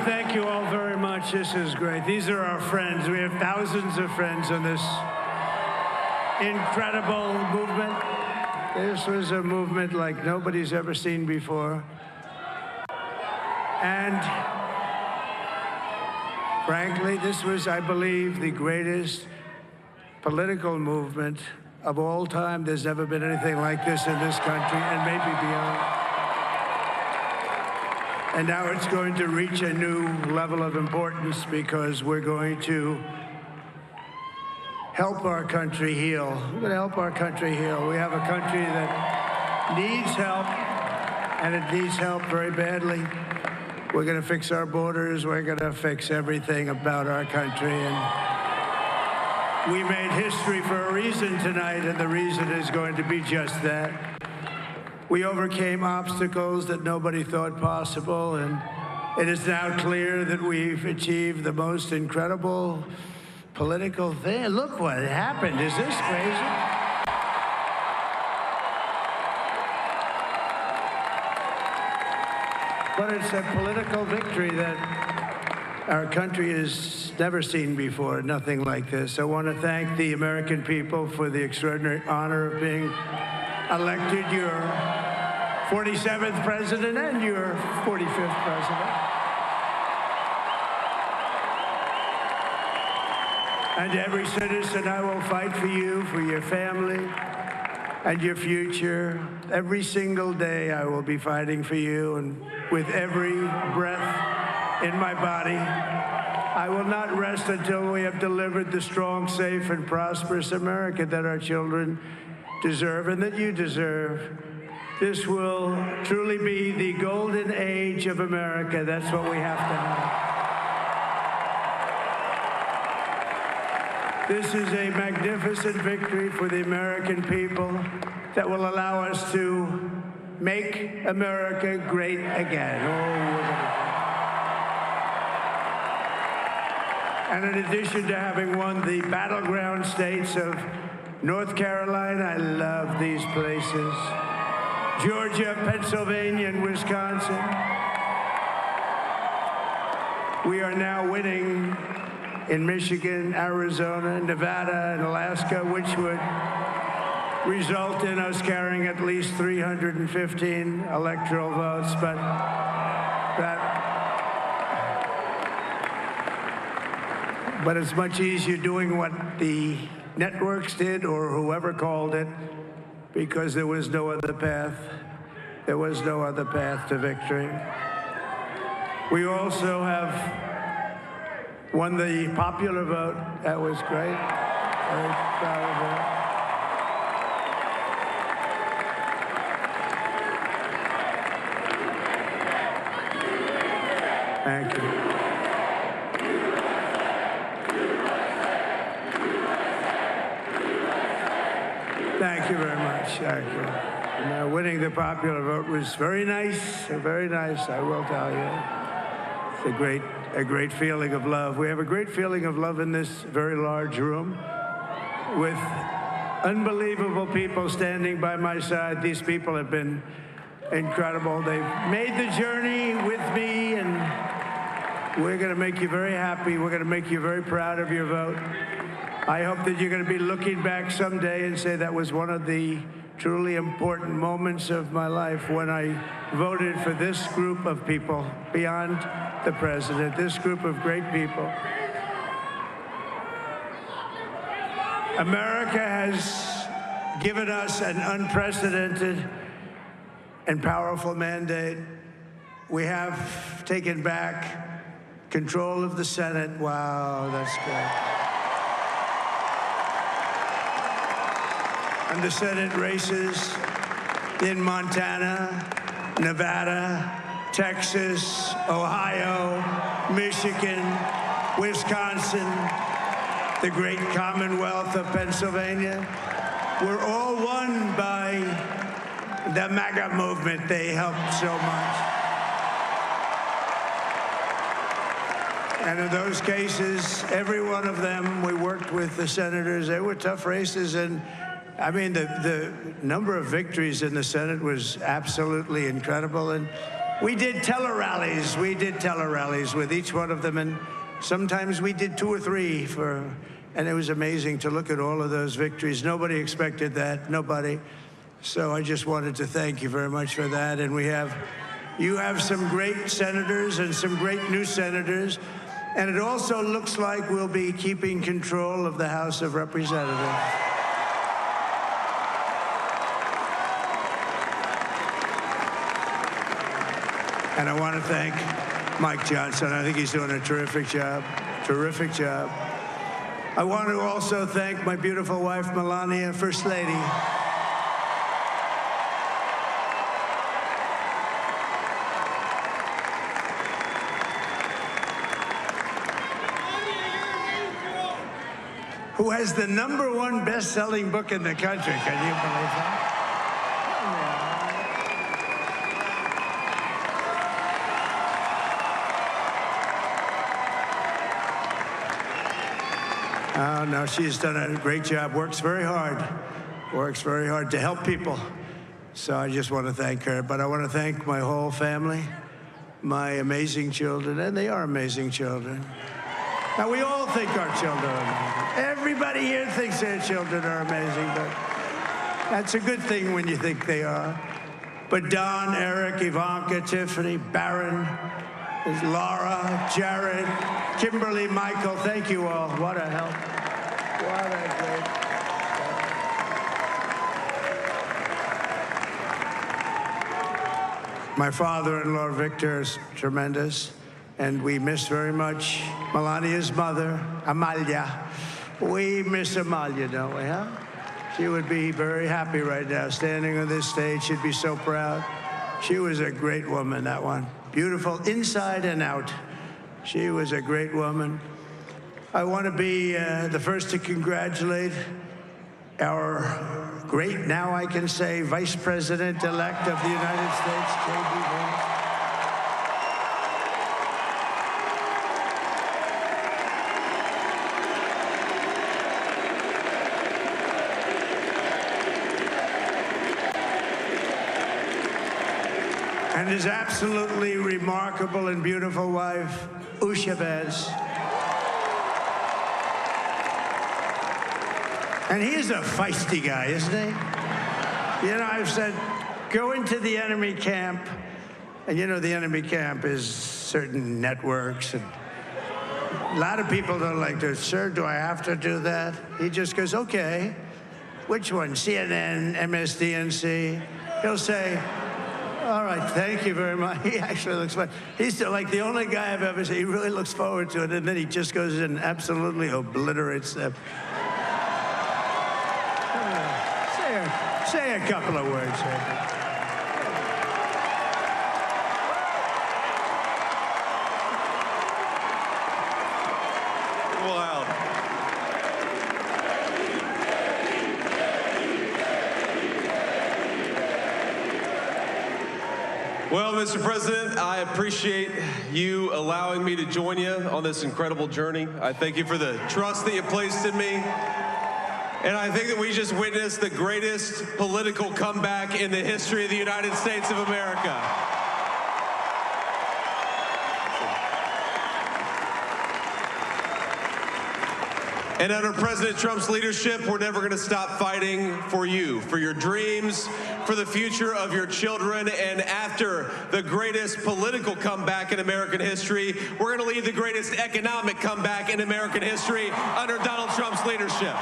thank you all very much. This is great. These are our friends. We have thousands of friends on this incredible movement. This was a movement like nobody's ever seen before. And frankly, this was, I believe, the greatest political movement of all time. There's never been anything like this in this country, and maybe beyond. And now it's going to reach a new level of importance because we're going to help our country heal. We're going to help our country heal. We have a country that needs help, and it needs help very badly. We're going to fix our borders. We're going to fix everything about our country. And we made history for a reason tonight, and the reason is going to be just that. We overcame obstacles that nobody thought possible, and it is now clear that we've achieved the most incredible political thing. Look what happened. Is this crazy? But it's a political victory that our country has never seen before, nothing like this. I want to thank the American people for the extraordinary honor of being elected your 47th president and your 45th president. And every citizen, I will fight for you, for your family, and your future. Every single day, I will be fighting for you, and with every breath in my body, I will not rest until we have delivered the strong, safe, and prosperous America that our children deserve and that you deserve. This will truly be the golden age of America. That's what we have to have. This is a magnificent victory for the American people that will allow us to make America great again. And in addition to having won the battleground states of North Carolina, I love these places, Georgia, Pennsylvania, and Wisconsin, we are now winning in Michigan, Arizona, Nevada, and Alaska, which would result in us carrying at least 315 electoral votes. But it's much easier doing what the networks did or whoever called it, because there was no other path. There was no other path to victory. We also have won the popular vote. That was great. Very proud of that. Thank you. Thank you very much. Thank you. And, winning the popular vote was very nice, I will tell you. It's a great feeling of love. We have a great feeling of love in this very large room with unbelievable people standing by my side. These people have been incredible. They've made the journey with me, and we're going to make you very happy. We're going to make you very proud of your vote. I hope that you're going to be looking back someday and say that was one of the truly important moments of my life when I voted for this group of people beyond the president, this group of great people. America has given us an unprecedented and powerful mandate. We have taken back control of the Senate. Wow, that's good. And the Senate races in Montana, Nevada, Texas, Ohio, Michigan, Wisconsin, the great Commonwealth of Pennsylvania, were all won by the MAGA movement. They helped so much. And in those cases, every one of them, we worked with the senators. They were tough races, and I mean, the number of victories in the Senate was absolutely incredible. And We did tele-rallies. We did tele-rallies with each one of them, and sometimes we did 2 or 3 and it was amazing to look at all of those victories. Nobody expected that, nobody. So I just wanted to thank you very much for that. And you have some great senators and some great new senators. And it also looks like we'll be keeping control of the House of Representatives. And I want to thank Mike Johnson. I think he's doing a terrific job. Terrific job. I want to also thank my beautiful wife, Melania, First Lady. Who has the #1 best-selling book in the country. Can you believe that? Oh, no, she's done a great job, works very hard to help people. So I just want to thank her. But I want to thank my whole family, my amazing children, and they are amazing children. Now, we all think our children are amazing. Everybody here thinks their children are amazing, but that's a good thing when you think they are. But Don, Eric, Ivanka, Tiffany, Barron, Laura, Jared, Kimberly, Michael, thank you all. What a help. What a great. My father-in-law, Victor, is tremendous, and we miss very much Melania's mother, Amalia. We miss Amalia, don't we, huh? She would be very happy right now, standing on this stage. She'd be so proud. She was a great woman, that one. Beautiful inside and out. She was a great woman. I want to be the first to congratulate our great, now I can say, Vice President-elect of the United States, J.D. Vance. And his absolutely remarkable and beautiful wife, Usha Vance. And he's a feisty guy, isn't he? You know, I've said, go into the enemy camp, and you know the enemy camp is certain networks, and a lot of people don't like to, sir, do I have to do that? He just goes, okay, which one, CNN, MSDNC? He'll say, all right, thank you very much. He actually looks fun. He's like the only guy I've ever seen. He really looks forward to it, and then he just goes in and absolutely obliterates them. Say a couple of words here. Well, Mr. President, I appreciate you allowing me to join you on this incredible journey. I thank you for the trust that you placed in me. And I think that we just witnessed the greatest political comeback in the history of the United States of America. And under President Trump's leadership, we're never going to stop fighting for you, for your dreams, for the future of your children. And after the greatest political comeback in American history, we're going to lead the greatest economic comeback in American history under Donald Trump's leadership.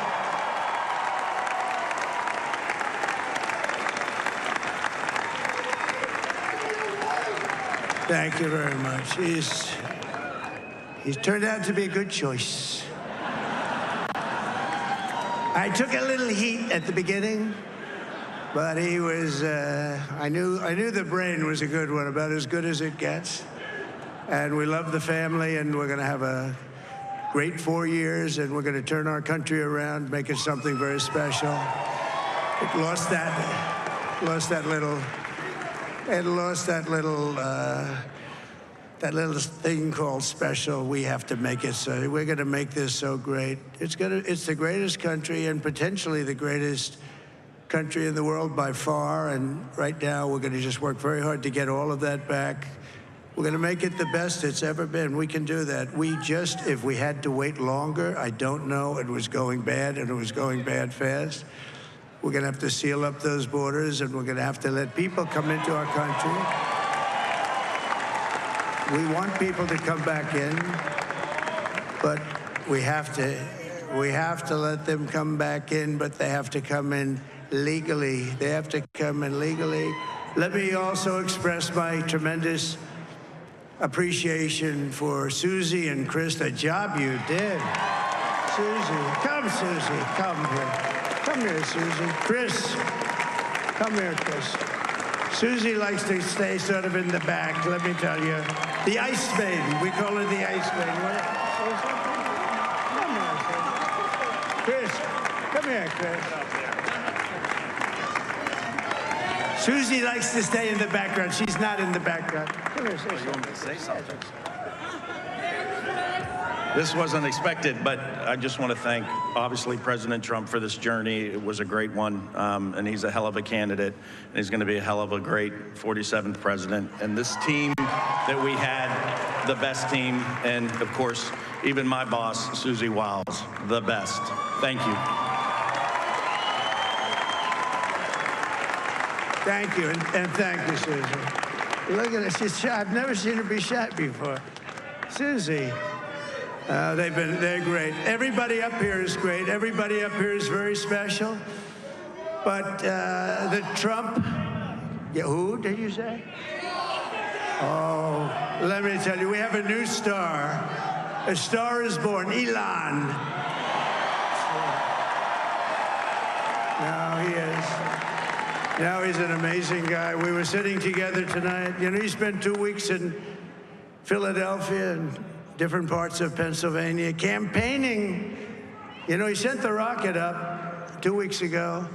Thank you very much. He's turned out to be a good choice. I took a little heat at the beginning, but he was, I knew the brain was a good one, about as good as it gets. And we love the family, and we're going to have a great 4 years, and we're going to turn our country around, make it something very special. It lost that little thing called special. We have to make it so. We're going to make this so great. It's the greatest country and potentially the greatest country in the world by far, and right now we're going to just work very hard to get all of that back. We're going to make it the best it's ever been. We can do that. If we had to wait longer, I don't know. It was going bad, and it was going bad fast. We're going to have to seal up those borders, and we're going to have to let people come into our country. We want people to come back in, but we have to let them come back in, but they have to come in legally. They have to come in legally. Let me also express my tremendous appreciation for Susie and Chris, the job you did. Susie, come here. Come here, Susie. Chris, come here, Chris. Susie likes to stay sort of in the back, let me tell you. The Ice Maiden, we call her the Ice Maiden. Come here, Chris. Come here, Chris. Susie likes to stay in the background. She's not in the background. Come here, say something. This wasn't expected, but I just want to thank, obviously, President Trump for this journey. It was a great one, and he's a hell of a candidate, and he's going to be a hell of a great 47th president. And this team that we had, the best team, and, of course, even my boss, Susie Wiles, the best. Thank you. Thank you, and thank you, Susie. Look at her, she's shy. I've never seen her be shy before. Susie. They're great. Everybody up here is great. Everybody up here is very special. But the Trump, who did you say? Oh, let me tell you, we have a new star. A star is born, Elon. Now he is. Now he's an amazing guy. We were sitting together tonight. You know, he spent 2 weeks in Philadelphia and different parts of Pennsylvania, campaigning. You know, he sent the rocket up 2 weeks ago,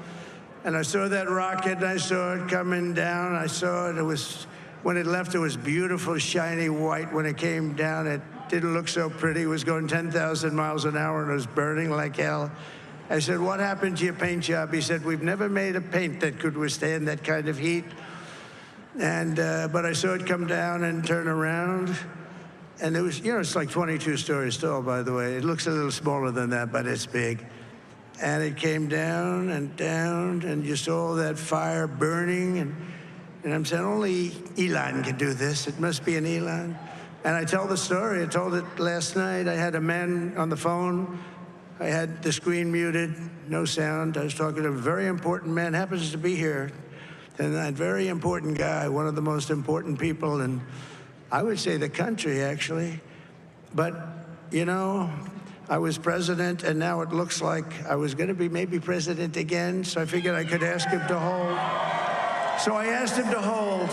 and I saw that rocket, and I saw it coming down. I saw it. When it left, it was beautiful, shiny white. When it came down, it didn't look so pretty. It was going 10,000 miles an hour, and it was burning like hell. I said, what happened to your paint job? He said, we've never made a paint that could withstand that kind of heat. And but I saw it come down and turn around. And it was, you know, it's like 22 stories tall, by the way. It looks a little smaller than that, but it's big. And it came down, and you saw that fire burning. And I'm saying, only Elon can do this. It must be an Elon. And I tell the story. I told it last night. I had a man on the phone. I had the screen muted, no sound. I was talking to a very important man, happens to be here. And that very important guy, one of the most important people in, I would say, the country, actually. But, you know, I was president, and now it looks like I was going to be maybe president again, so I figured I could ask him to hold. So I asked him to hold.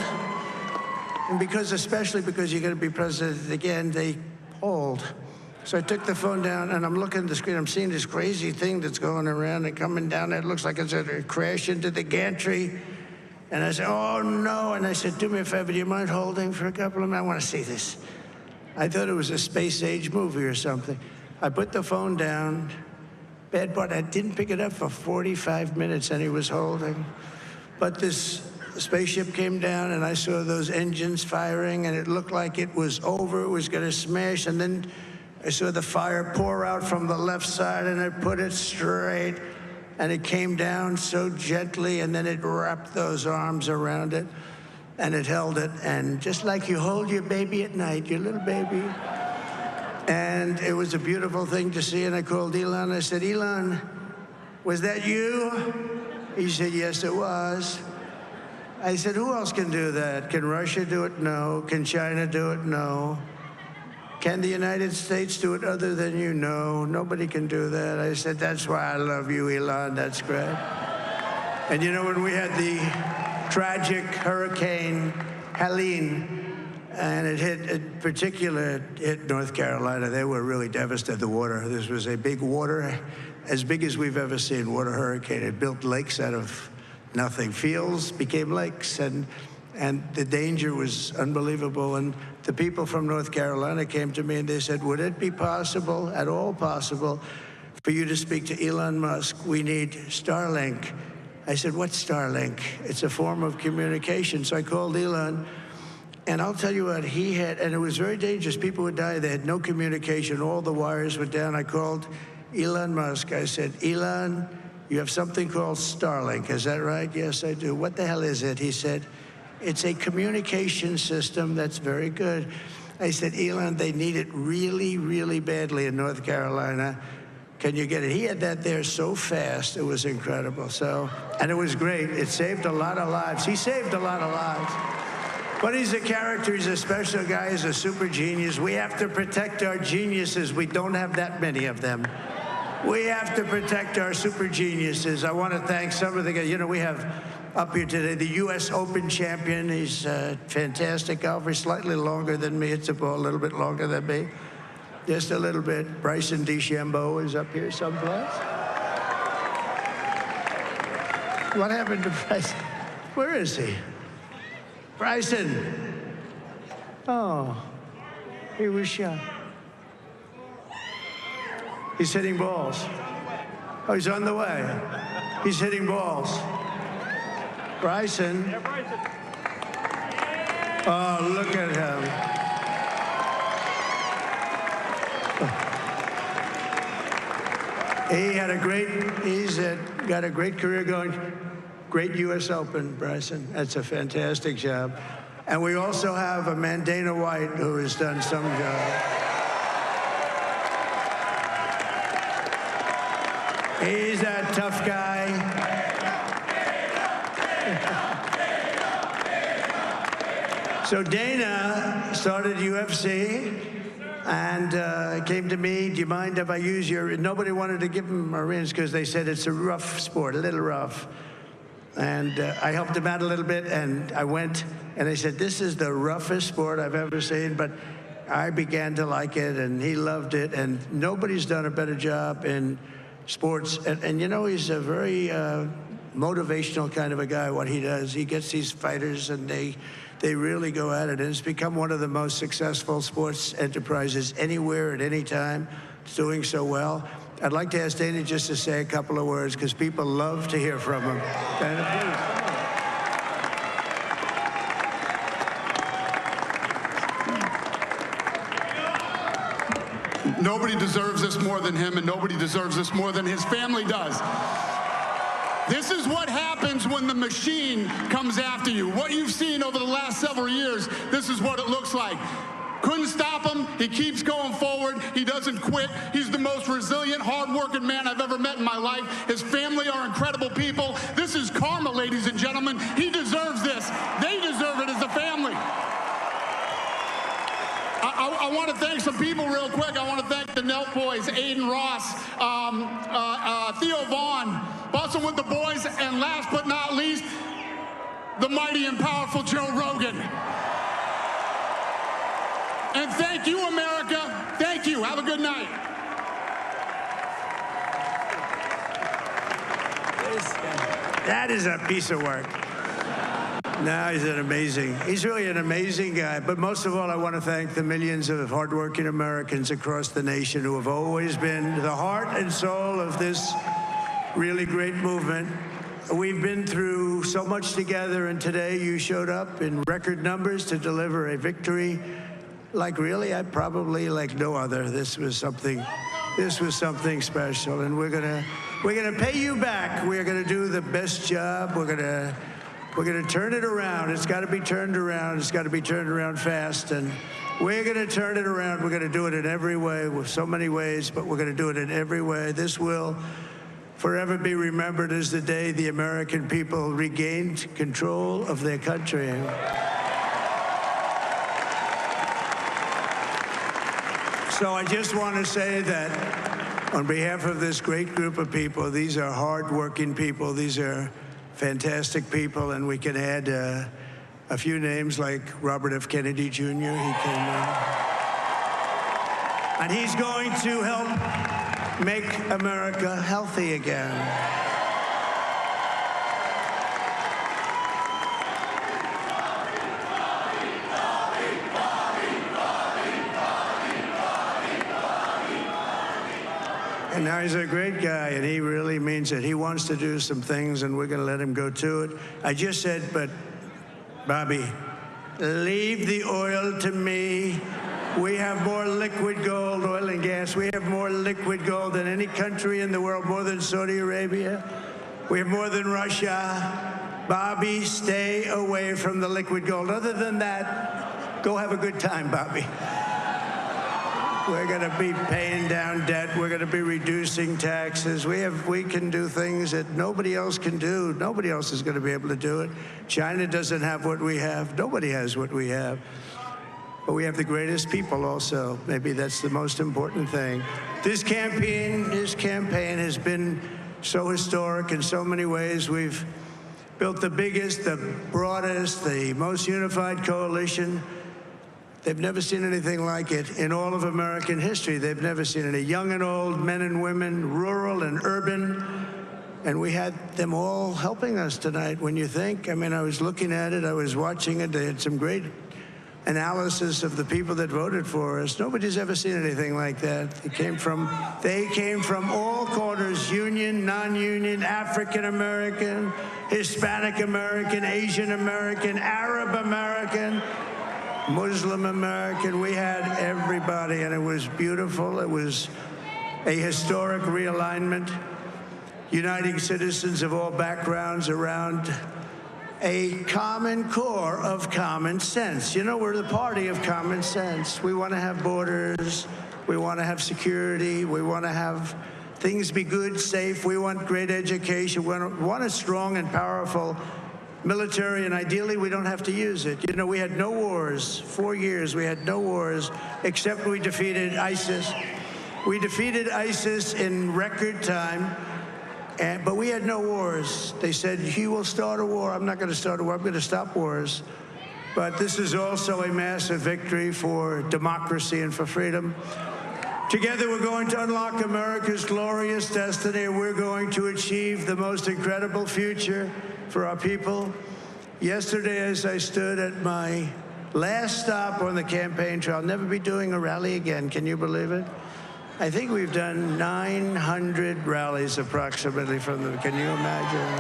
And especially because you're going to be president again, they hold. So I took the phone down, and I'm looking at the screen. I'm seeing this crazy thing that's going around and coming down. It looks like it's going to crash into the gantry. And I said, oh, no. And I said, do me a favor, do you mind holding for a couple of minutes? I want to see this. I thought it was a space-age movie or something. I put the phone down. Bad part, I didn't pick it up for 45 minutes, and he was holding. But this spaceship came down, and I saw those engines firing, and it looked like it was over. It was going to smash. And then I saw the fire pour out from the left side, and I put it straight. And it came down so gently, and then it wrapped those arms around it, and it held it. And just like you hold your baby at night, your little baby. And it was a beautiful thing to see. And I called Elon. I said, Elon, was that you? He said, yes, it was. I said, who else can do that? Can Russia do it? No. Can China do it? No. Can the United States do it other than you? No, nobody can do that. I said, that's why I love you, Elon. That's great. And you know, when we had the tragic Hurricane Helene, and it hit North Carolina, they were really devastated, the water. This was a big water, as big as we've ever seen, water hurricane. It built lakes out of nothing. Fields became lakes, and the danger was unbelievable. And the people from North Carolina came to me and they said, would it be possible, at all possible, for you to speak to Elon Musk? We need Starlink. I said, what's Starlink? It's a form of communication. So I called Elon, and I'll tell you what, he had, and it was very dangerous. People would die. They had no communication. All the wires were down. I called Elon Musk. I said, Elon, you have something called Starlink. Is that right? Yes, I do. What the hell is it? He said, it's a communication system that's very good. I said, Elon, they need it really, really badly in North Carolina. Can you get it? He had that there so fast, it was incredible. So, and it was great. It saved a lot of lives. He saved a lot of lives. But he's a character, he's a special guy, he's a super genius. We have to protect our geniuses. We don't have that many of them. We have to protect our super geniuses. I want to thank some of the guys. You know, we have up here today the U.S. Open champion. He's a fantastic golfer, slightly longer than me. It's a ball a little bit longer than me. Just a little bit. Bryson DeChambeau is up here someplace. What happened to Bryson? Where is he? Bryson. Oh, he was shot. He's hitting balls. Oh, he's on the way. He's hitting balls. Bryson. Oh, look at him. He's got a great career going. Great U.S. Open, Bryson. That's a fantastic job. And we also have a man, Dana White, who has done some job. He's a tough guy. So Dana started UFC and came to me, do you mind if I use your, nobody wanted to give him Marines because they said it's a rough sport, a little rough. And I helped him out a little bit, and I went, and they said, this is the roughest sport I've ever seen, but I began to like it, and he loved it, and nobody's done a better job in sports. And you know, he's a very motivational kind of a guy, what he does. He gets these fighters, and they really go at it, and it's become one of the most successful sports enterprises anywhere at any time. It's doing so well. I'd like to ask Dana just to say a couple of words, because people love to hear from him. Dana, please. Nobody deserves this more than him, and nobody deserves this more than his family does. This is what happens when the machine comes after you. What you've seen over the last several years, this is what it looks like. Couldn't stop him. He keeps going forward. He doesn't quit. He's the most resilient, hard-working man I've ever met in my life. His family are incredible people. This is karma, ladies and gentlemen. He deserves this. They deserve it as a family. I want to thank some people real quick. I want to thank the Nelt boys, Aiden Ross, Theo Vaughn, busting with the boys, and last but not least, the mighty and powerful Joe Rogan. And thank you, America. Thank you. Have a good night. that is a piece of work. No, he's really an amazing guy. But most of all, I want to thank the millions of hardworking Americans across the nation who have always been the heart and soul of this really great movement. We've been through so much together, and today you showed up in record numbers to deliver a victory like really, I probably like no other. This was something special, and we're gonna pay you back. We're gonna do the best job. We're gonna turn it around. It's got to be turned around. It's got to be turned around fast, and we're gonna turn it around. We're gonna do it in every way, with so many ways, but we're gonna do it in every way. This will forever be remembered as the day the American people regained control of their country. So I just want to say that on behalf of this great group of people, these are hard-working people. These are fantastic people, and we can add a few names like Robert F. Kennedy Jr. He came in. And he's going to help make America healthy again. And now he's a great guy, and he really means it. He wants to do some things, and we're going to let him go to it. I just said, but, Bobby, leave the oil to me. We have more liquid gold, oil and gas. We have more liquid gold than any country in the world, more than Saudi Arabia. We have more than Russia. Bobby, stay away from the liquid gold. Other than that, go have a good time, Bobby. We're going to be paying down debt. We're going to be reducing taxes. We can do things that nobody else can do. Nobody else is going to be able to do it. China doesn't have what we have. Nobody has what we have. But we have the greatest people also. Maybe that's the most important thing. This campaign has been so historic in so many ways. We've built the biggest, the broadest, the most unified coalition. They've never seen anything like it in all of American history. They've never seen any. Young and old, men and women, rural and urban. And we had them all helping us tonight. When you think, I mean, I was looking at it, I was watching it. They had some great analysis of the people that voted for us. Nobody's ever seen anything like that. They came from all corners, union, non-union, African American, Hispanic American, Asian American, Arab American, Muslim American. We had everybody, and it was beautiful. It was a historic realignment, uniting citizens of all backgrounds around a common core of common sense. You know, we're the party of common sense. We want to have borders. We want to have security. We want to have things be good, safe. We want great education. We want a strong and powerful military, and ideally we don't have to use it. You know, we had no wars. 4 years we had no wars, except we defeated ISIS. We defeated ISIS in record time. But we had no wars. They said, he will start a war. I'm not going to start a war. I'm going to stop wars. But this is also a massive victory for democracy and for freedom. Together, we're going to unlock America's glorious destiny. We're going to achieve the most incredible future for our people. Yesterday, as I stood at my last stop on the campaign trail, I'll never be doing a rally again. Can you believe it? I think we've done 900 rallies approximately from them. Can you imagine?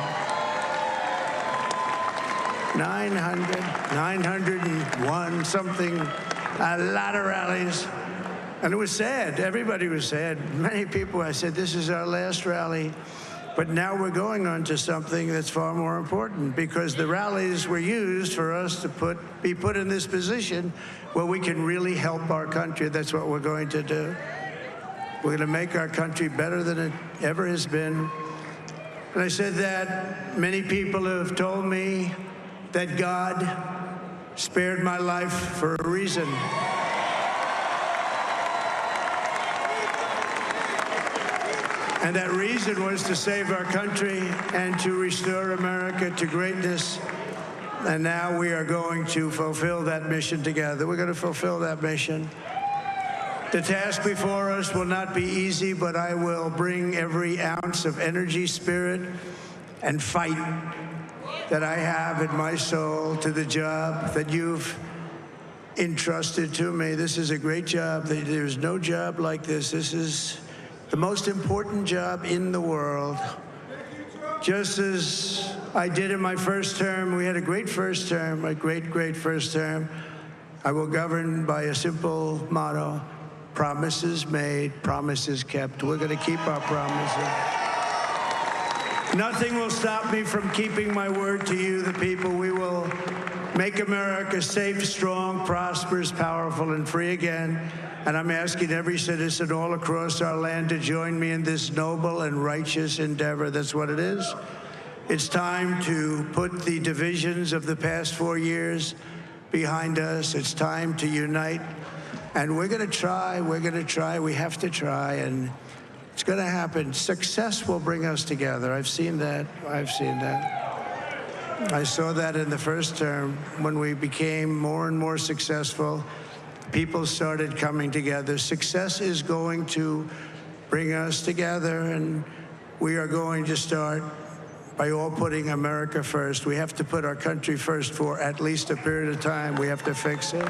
901 something, a lot of rallies. And it was sad. Everybody was sad. Many people, I said, this is our last rally. But now we're going on to something that's far more important, because the rallies were used for us to be put in this position where we can really help our country. That's what we're going to do. We're going to make our country better than it ever has been. And I said that many people have told me that God spared my life for a reason. And that reason was to save our country and to restore America to greatness. And now we are going to fulfill that mission together. We're going to fulfill that mission. The task before us will not be easy, but I will bring every ounce of energy, spirit, and fight that I have in my soul to the job that you've entrusted to me. This is a great job. There's no job like this. This is the most important job in the world. Just as I did in my first term, we had a great first term, a great first term. I will govern by a simple motto: promises made, promises kept. We're going to keep our promises. Nothing will stop me from keeping my word to you, the people. We will make America safe, strong, prosperous, powerful, and free again. And I'm asking every citizen all across our land to join me in this noble and righteous endeavor. That's what it is. It's time to put the divisions of the past 4 years behind us. It's time to unite. And we're going to try, we have to try, and it's going to happen. Success will bring us together. I've seen that. I saw that in the first term. When we became more and more successful, people started coming together. Success is going to bring us together, and we are going to start by all putting America first. We have to put our country first for at least a period of time. We have to fix it.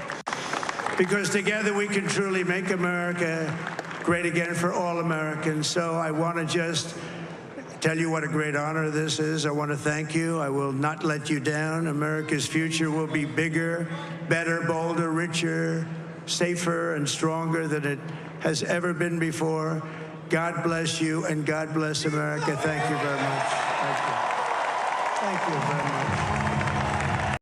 Because together we can truly make America great again for all Americans. So I want to just tell you what a great honor this is. I want to thank you. I will not let you down. America's future will be bigger, better, bolder, richer, safer, and stronger than it has ever been before. God bless you, and God bless America. Thank you very much. Thank you. Thank you very much.